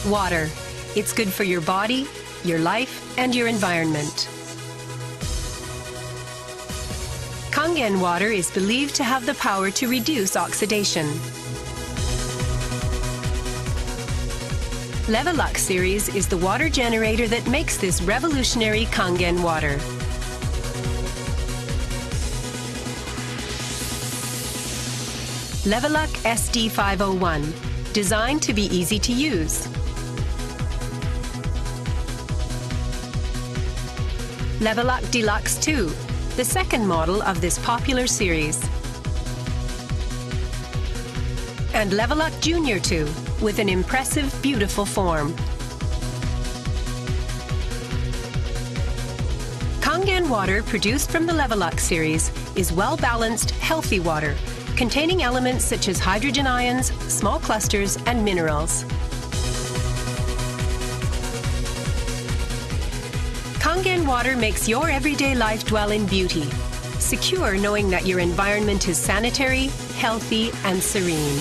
Water. It's good for your body, your life, and your environment. Kangen water is believed to have the power to reduce oxidation. Levelux series is the water generator that makes this revolutionary Kangen water. Levelux SD501, designed to be easy to use. Levelux Deluxe 2, the second model of this popular series. And Levelux Junior 2, with an impressive, beautiful form. Kangen water produced from the Levelux series is well-balanced, healthy water, containing elements such as hydrogen ions, small clusters, and minerals. Kangen water makes your everyday life dwell in beauty, secure knowing that your environment is sanitary, healthy, and serene.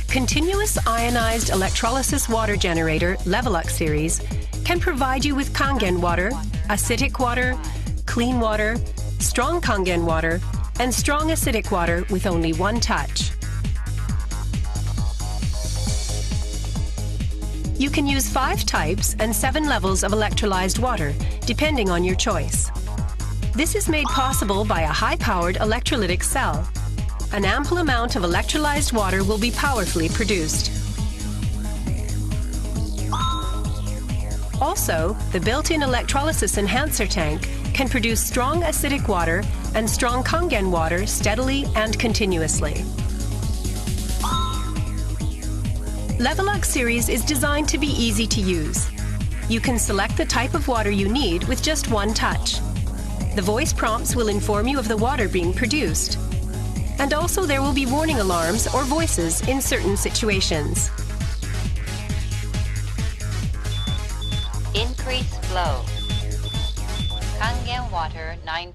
Continuous ionized electrolysis water generator Levelux series can provide you with Kangen water, acidic water, clean water, strong Kangen water, and strong acidic water with only one touch. You can use 5 types and 7 levels of electrolyzed water, depending on your choice. This is made possible by a high-powered electrolytic cell. An ample amount of electrolyzed water will be powerfully produced. Also, the built-in electrolysis enhancer tank can produce strong acidic water and strong Kangen water steadily and continuously. Levelux series is designed to be easy to use. You can select the type of water you need with just one touch. The voice prompts will inform you of the water being produced. And also there will be warning alarms or voices in certain situations. Increase flow. Kangen water 9.